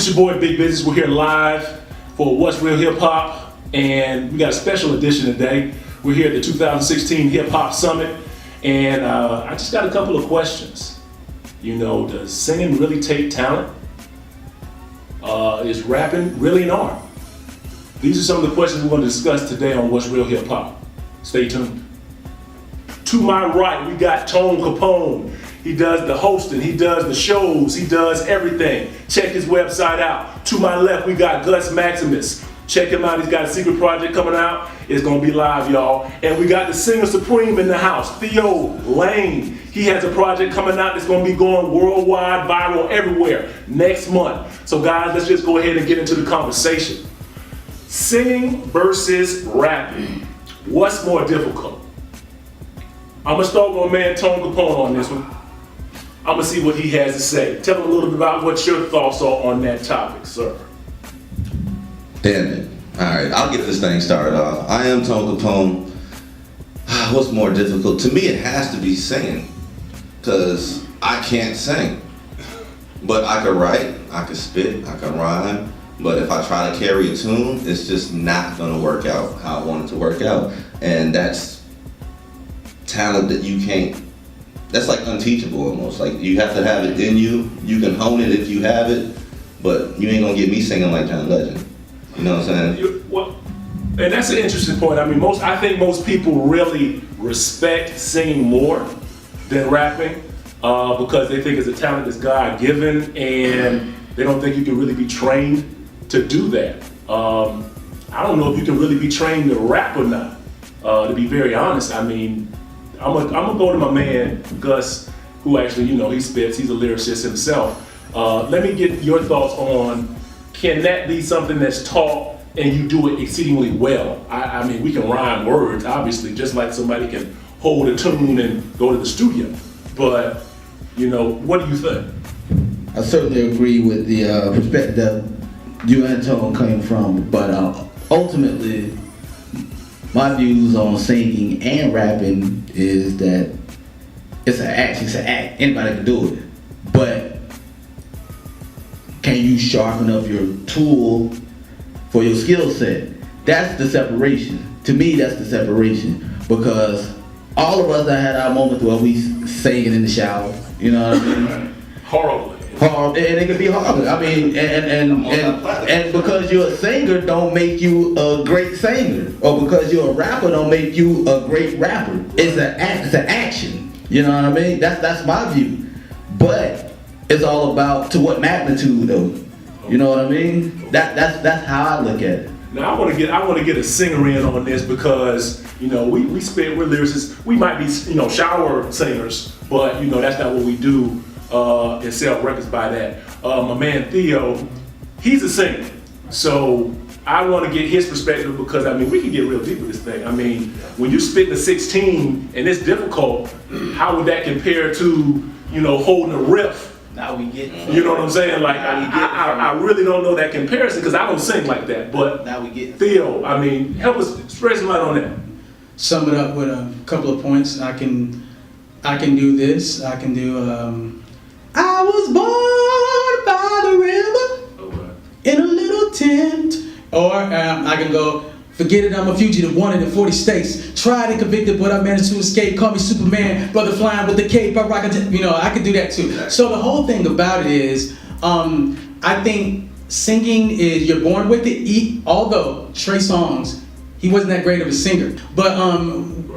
This your boy Big Business. We're here live for What's Real Hip Hop, and we got a special edition today. We're here at the 2016 Hip Hop Summit, and I just got a couple of questions. You know, does singing really take talent? Is rapping really an art? These are some of the questions we're going to discuss today on What's Real Hip Hop. Stay tuned. To my right, we got Tone Kapone. He does the hosting, he does the shows, he does everything. Check his website out. To my left, we got Gus Maximus. Check him out, he's got a secret project coming out. It's gonna be live, y'all. And we got the singer supreme in the house, Theo Lane. He has a project coming out that's gonna be going worldwide, viral, everywhere next month. So guys, let's just go ahead and get into the conversation. Singing versus rapping. What's more difficult? I'm gonna start with my man Tone Kapone on this one. I'm gonna see what he has to say. Tell him a little bit about what your thoughts are on that topic, sir. Damn it. Alright, I'll get this thing started off. I am Tone Kapone. What's more difficult? To me, it has to be singing. Because I can't sing. But I can write, I can spit, I can rhyme. But if I try to carry a tune, it's just not gonna work out how I want it to work out. And that's talent that you can't, that's like unteachable almost. Like you have to have it in you. You can hone it if you have it, but you ain't gonna get me singing like John Legend. You know what I'm saying? Well, and that's an interesting point. I mean, I think most people really respect singing more than rapping because they think it's a talent that's God-given, and they don't think you can really be trained to do that. I don't know if you can really be trained to rap or not. To be very honest, I mean, I'm gonna go to my man Gus, who actually, you know, he spits. He's a lyricist himself. Let me get your thoughts on, can that be something that's taught and you do it exceedingly well? I mean, we can rhyme words, obviously, just like somebody can hold a tune and go to the studio. But, you know, what do you think? I certainly agree with the perspective that you and Tone came from, but ultimately, my views on singing and rapping is that it's an act. Anybody can do it. But can you sharpen up your tool for your skill set? That's the separation. To me, that's the separation. Because all of us that had our moments where we singing in the shower, you know what I mean? Horribly. And it can be horrible. I mean, and because you're a singer don't make you a great singer, or because you're a rapper don't make you a great rapper. It's an action. You know what I mean? That's my view. But it's all about to what magnitude though. You know what I mean? That's how I look at it. Now I want to get a singer in on this because, you know, we spit, we're lyricists. We might be, you know, shower singers, but you know that's not what we do. And sell records by that. My man Theo, he's a singer. So I want to get his perspective because, I mean, we can get real deep with this thing. I mean, when you spit in a 16 and it's difficult, how would that compare to, you know, holding a riff? Now we get it. You know what I'm saying? Like, I really don't know that comparison because I don't sing like that. But now we get it. Theo, I mean, help us spread some light on that. Sum it up with a couple of points. I can do this. I can do. I was born by the river in a little tent. Or I can go, forget it, I'm a fugitive, wanted in 40 states. Tried and convicted, but I managed to escape. Call me Superman, brother flying with the cape. I rock you know, I could do that too. So the whole thing about it is, I think singing is, you're born with it. Although Trey Songz, he wasn't that great of a singer. But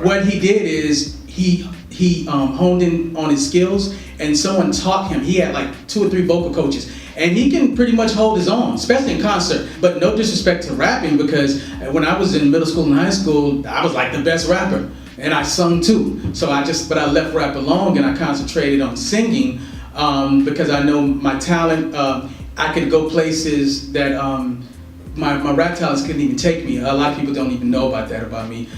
what he did is, he honed in on his skills, and someone taught him. He had like 2 or 3 vocal coaches, and he can pretty much hold his own, especially in concert. But no disrespect to rapping, because when I was in middle school and high school, I was like the best rapper, and I sung too. So but I left rap alone and I concentrated on singing because I know my talent. I could go places that my rap talents couldn't even take me. A lot of people don't even know about that about me.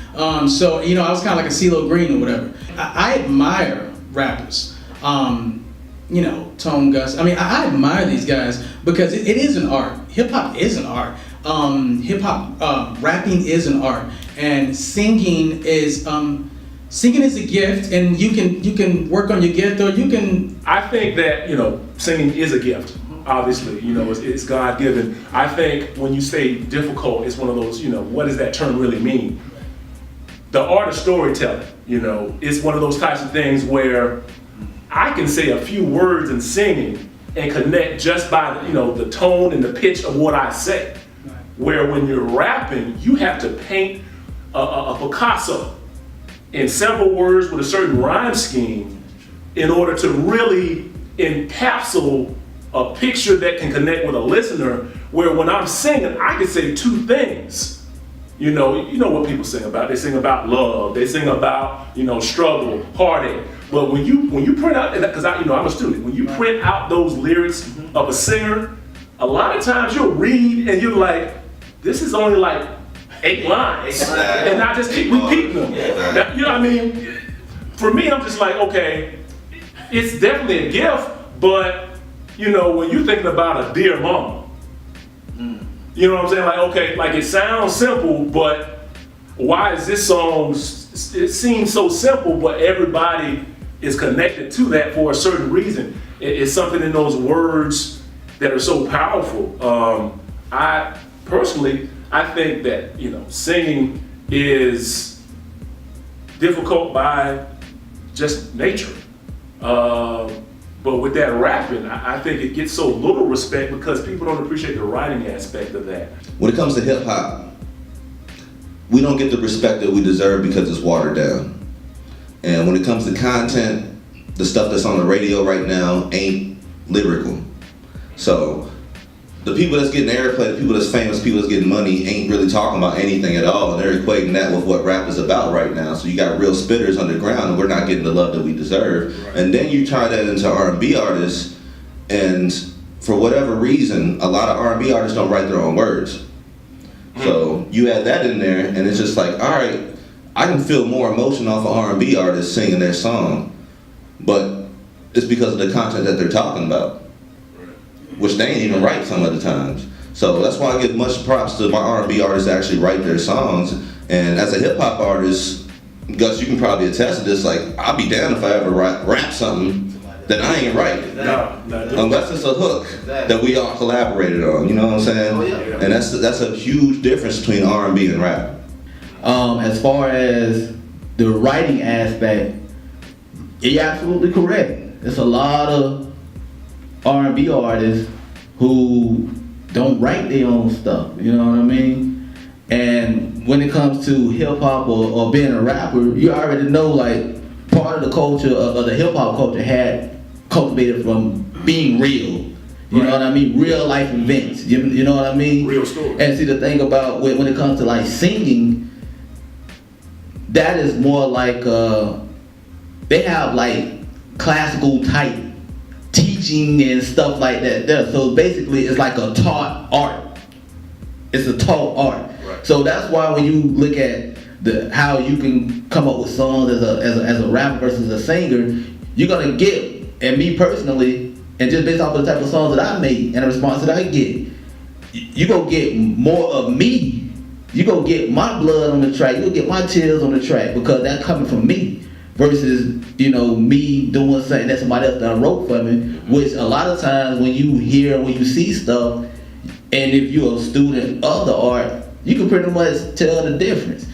So, you know, I was kind of like a CeeLo Green or whatever. I admire rappers. You know, Tone, Gus. I mean, I admire these guys because it is an art. Hip hop is an art. Hip hop, rapping is an art, and singing is a gift, and you can work on your gift, or you can. I think that, you know, singing is a gift. obviously, it's God-given. I think when you say difficult, it's one of those, what does that term really mean? The art of storytelling, it's one of those types of things where I can say a few words in singing and connect just by, the tone and the pitch of what I say. Where when you're rapping, you have to paint a Picasso in several words with a certain rhyme scheme in order to really encapsulate a picture that can connect with a listener, where when I'm singing, I can say two things. You know what people sing about. They sing about love. They sing about, struggle, heartache. But when you print out, because I'm a student, when you print out those lyrics of a singer, a lot of times you'll read and you're like, this is only like 8 lines. And I just keep repeating them. That, you know what I mean? For me, I'm just like, okay, it's definitely a gift, but when you're thinking about a dear mama, you know what I'm saying? Like, okay, like it sounds simple, but why is this song, it seems so simple, but everybody is connected to that for a certain reason. It's something in those words that are so powerful. I think that, singing is difficult by just nature. But with that rapping, I think it gets so little respect because people don't appreciate the writing aspect of that. When it comes to hip hop, we don't get the respect that we deserve because it's watered down. And when it comes to content, the stuff that's on the radio right now ain't lyrical. So the people that's getting airplay, the people that's famous, people that's getting money ain't really talking about anything at all. And they're equating that with what rap is about right now. So you got real spitters underground and we're not getting the love that we deserve. Right. And then you tie that into R&B artists, and for whatever reason, a lot of R&B artists don't write their own words. So you add that in there and it's just like, all right, I can feel more emotion off of R&B artists singing their song, but it's because of the content that they're talking about, which they ain't even write some of the times. So that's why I give much props to my R&B artists that actually write their songs. And as a hip hop artist, Gus, you can probably attest to this, like, I'll be damned if I ever rap something that I ain't write. No, unless it's a hook that we all collaborated on, you know what I'm saying? And that's a huge difference between R&B and rap. As far as the writing aspect, you're absolutely correct. There's a lot of R&B artists who don't write their own stuff, you know what I mean? And when it comes to hip hop or being a rapper, you already know, like, part of the culture of the hip hop culture had cultivated from being real. You know what I mean? Real life events. You know what I mean? Real story. And see, the thing about when it comes to like singing, that is more like they have like classical type teaching and stuff like that there. So basically it's like a taught art. It's a taught art. Right. So that's why when you look at how you can come up with songs as a rapper versus a singer, you're gonna get, and me personally, and just based off of the type of songs that I make and the response that I get, you gonna get more of me. You gonna get my blood on the track. You gonna get my tears on the track because that's coming from me. Versus, me doing something that somebody else done wrote for me, which a lot of times when you see stuff, and if you're a student of the art, you can pretty much tell the difference.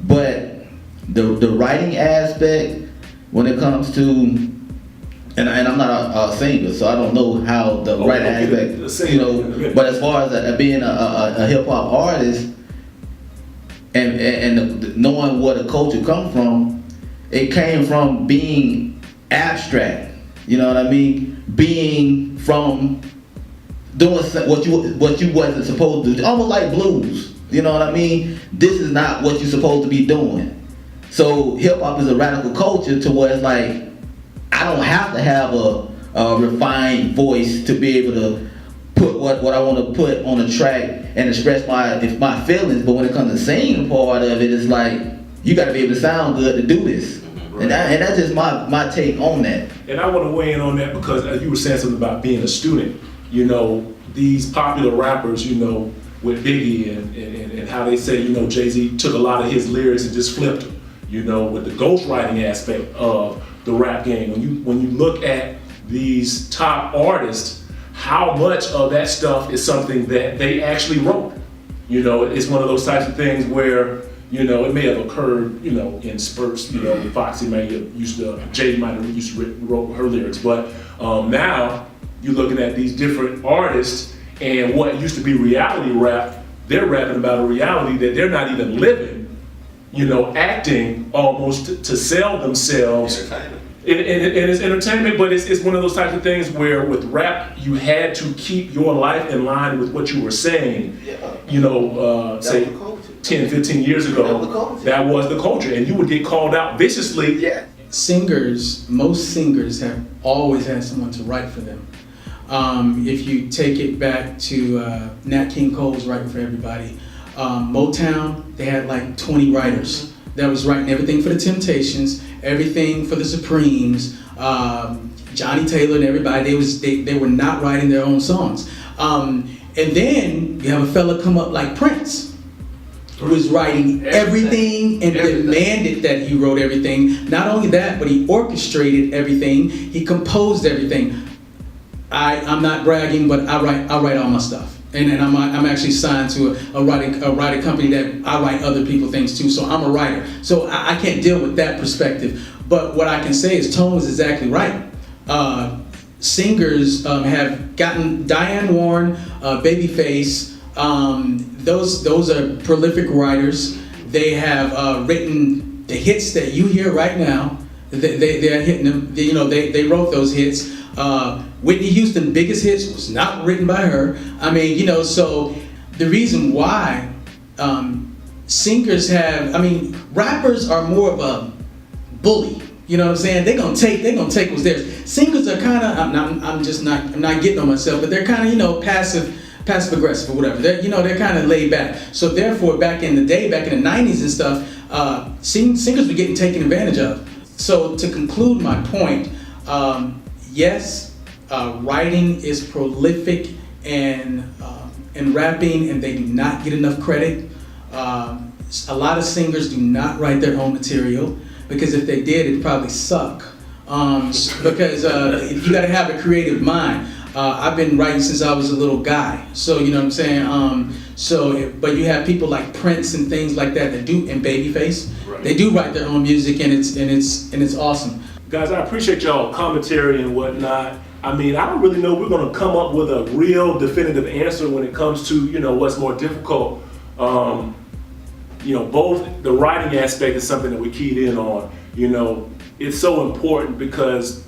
But the writing aspect, when it comes to, and I'm not a singer, so I don't know how the writing aspect, but as far as being a hip hop artist and knowing where the culture comes from, it came from being abstract, you know what I mean? Being from doing what you wasn't supposed to do, almost like blues, you know what I mean? This is not what you're supposed to be doing. So hip hop is a radical culture to where it's like, I don't have to have a refined voice to be able to put what I want to put on the track and express my feelings. But when it comes to singing part of it, it's like, you got to be able to sound good to do this. Right. And that's just my take on that. And I want to weigh in on that because you were saying something about being a student. These popular rappers, with Biggie and how they say, Jay-Z took a lot of his lyrics and just flipped them, with the ghostwriting aspect of the rap game. When you look at these top artists, how much of that stuff is something that they actually wrote. You know, it's one of those types of things where, you know, it may have occurred, you know, in spurts. You know, Foxy might have Jay might have used to wrote her lyrics, but now you're looking at these different artists and what used to be reality rap, they're rapping about a reality that they're not even living, you know, acting almost to sell themselves. Entertainment. And it's entertainment, but it's one of those types of things where with rap, you had to keep your life in line with what you were saying. Yeah. You know, say 10, 15 years ago, that was the culture, and you would get called out viciously. Yeah. Singers, most singers have always had someone to write for them. If you take it back to Nat King Cole's writing for everybody, Motown, they had like 20 writers that was writing everything for the Temptations, everything for the Supremes, Johnny Taylor and everybody. They were not writing their own songs. And then you have a fella come up like Prince, who was writing everything and demanded that he wrote everything. Not only that, but he orchestrated everything. He composed everything. I'm not bragging, but I write all my stuff. And I'm actually signed to a writing company that I write other people's things too. So I'm a writer. So I can't deal with that perspective. But what I can say is Tone was exactly right. Singers have gotten Diane Warren, Babyface. Those are prolific writers. They have written the hits that you hear right now. They're hitting them. They wrote those hits. Whitney Houston's biggest hits was not written by her. I mean, so the reason why singers rappers are more of a bully. You know what I'm saying? They're gonna take what's theirs. Singers are kind of, I'm not getting on myself, but they're kind of, passive aggressive or whatever. They're kind of laid back. So therefore, back in the day, back in the 90s and stuff, singers were getting taken advantage of. So to conclude my point, yes, writing is prolific in rapping, and they do not get enough credit. A lot of singers do not write their own material, because if they did, it'd probably suck. Because you got to have a creative mind. I've been writing since I was a little guy, so you know what I'm saying. But you have people like Prince and things like that do, and Babyface. Right. They do write their own music, and it's awesome. Guys, I appreciate y'all commentary and whatnot. I mean, I don't really know we're going to come up with a real definitive answer when it comes to, what's more difficult. Both the writing aspect is something that we keyed in on. It's so important because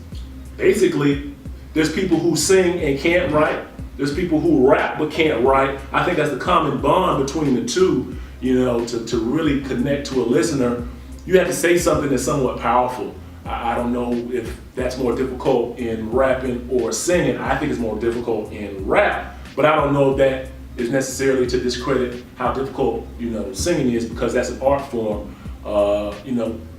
basically there's people who sing and can't write. There's people who rap but can't write. I think that's the common bond between the two, to really connect to a listener. You have to say something that's somewhat powerful. I don't know if that's more difficult in rapping or singing. I think it's more difficult in rap, but I don't know if that is necessarily to discredit how difficult, singing is, because that's an art form. I'm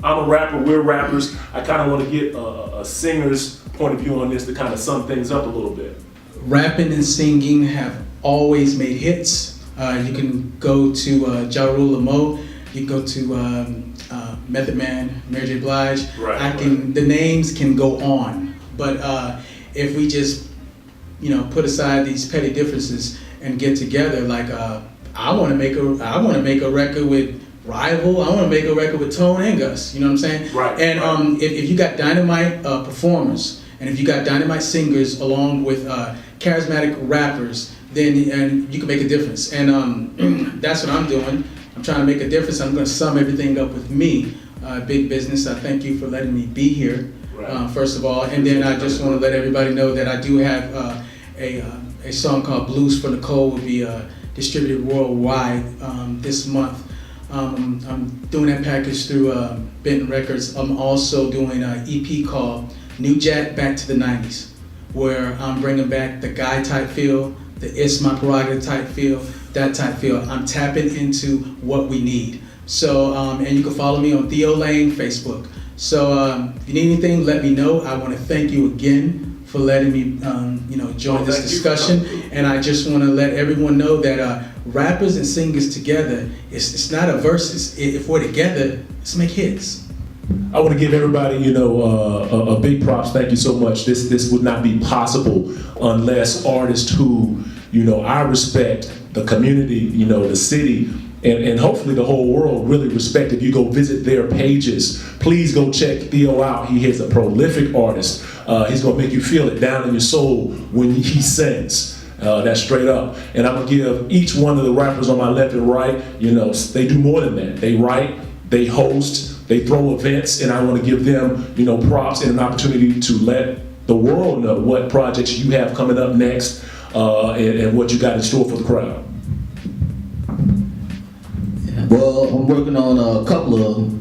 a rapper, we're rappers. I kind of want to get a singer's point of view on this to kind of sum things up a little bit. Rapping and singing have always made hits. You can go to Ja Rule Mo, you can go to Method Man, Mary J. Blige. Right. The names can go on, but if we just, put aside these petty differences and get together, like I want to make a record with Rival. I want to make a record with Tone and Gus. You know what I'm saying? Right. And if you got dynamite performers, and if you got dynamite singers along with charismatic rappers, then you can make a difference. And that's what I'm doing. I'm trying to make a difference. I'm going to sum everything up with me, Big Business. I thank you for letting me be here, first of all. And then I just want to let everybody know that I do have a song called Blues for Nicole will be distributed worldwide this month. I'm doing that package through Benton Records. I'm also doing an EP called New Jack Back to the 90s, where I'm bringing back the guy type feel, the It's My Prerogative type feel, that type feel. I'm tapping into what we need. So, and you can follow me on Theo Lane Facebook. So if you need anything, let me know. I want to thank you again for letting me, join this discussion. And I just want to let everyone know that rappers and singers together, it's not a versus. If we're together, let's make hits. I want to give everybody, a big props. Thank you so much. This would not be possible unless artists who, I respect, the community, the city, and hopefully the whole world really respect. If you go visit their pages, please go check Theo out. He is a prolific artist. He's gonna make you feel it down in your soul when he sings. That's straight up. And I'm gonna give each one of the rappers on my left and right, they do more than that. They write, they host, they throw events, and I want to give them, props and an opportunity to let the world know what projects you have coming up next, and what you got in store for the crowd. Well, I'm working on a couple of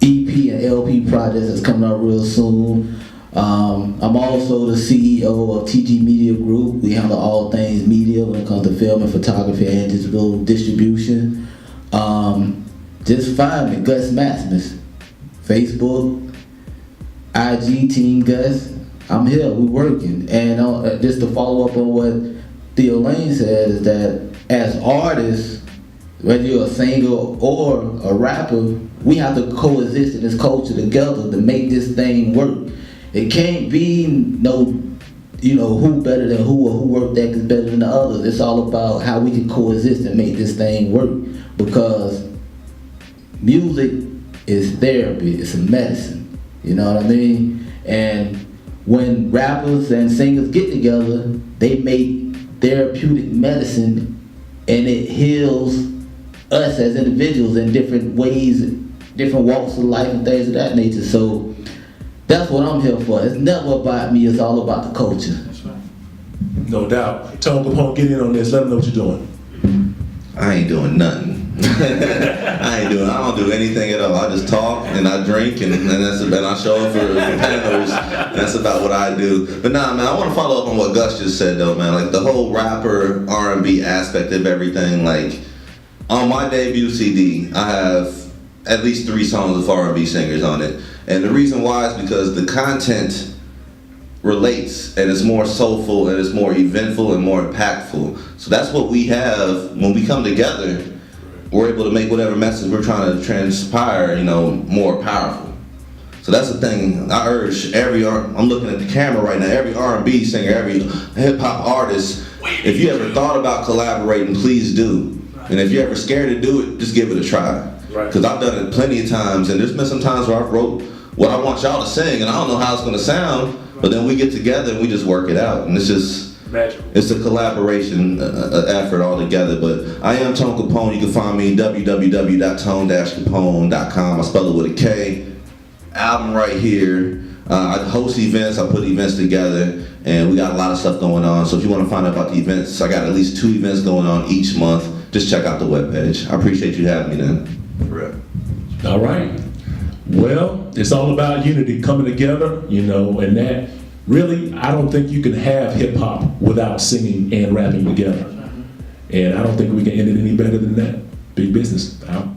EP and LP projects that's coming out real soon. I'm also the CEO of TG Media Group. We handle all things media when it comes to film and photography and digital distribution. Just find me, Gus Maximus. Facebook, IG, Team Gus. I'm here, we're working. And just to follow up on what Theo Lane said, is that as artists, whether you're a singer or a rapper, we have to coexist in this culture together to make this thing work. It can't be who better than who or who work that is better than the others. It's all about how we can coexist and make this thing work, because music is therapy, it's a medicine, you know what I mean? And when rappers and singers get together, they make therapeutic medicine, and it heals us as individuals in different ways, different walks of life and things of that nature. So that's what I'm here for. It's never about me, it's all about the culture. That's right. No doubt. Tone Kapone, get in on this. Let them know what you're doing. I ain't doing nothing. I don't do anything at all. I just talk and I drink and I show up for panels. That's about what I do. But nah, man, I want to follow up on what Gus just said though, man. Like the whole rapper R&B aspect of everything. Like on my debut CD, I have at least 3 songs of R&B singers on it. And the reason why is because the content relates and it's more soulful and it's more eventful and more impactful. So that's what we have when we come together. We're able to make whatever message we're trying to transpire, more powerful. So that's the thing. I urge I'm looking at the camera right now, every R&B singer, every hip hop artist, if you ever thought about collaborating, please do. And if you're ever scared to do it, just give it a try. Because I've done it plenty of times, and there's been some times where I've wrote what I want y'all to sing, and I don't know how it's gonna sound, but then we get together and we just work it out, and it's just magical. It's a collaboration effort all together. But I am Tone Kapone. You can find me www.tone-kapone.com. I spell it with a K. Album right here. I host events. I put events together, and we got a lot of stuff going on. So if you want to find out about the events, I got at least 2 events going on each month. Just check out the webpage. I appreciate you having me then. All right. Well, it's all about unity, coming together, and that really, I don't think you can have hip hop without singing and rapping together. And I don't think we can end it any better than that. Big business. Out.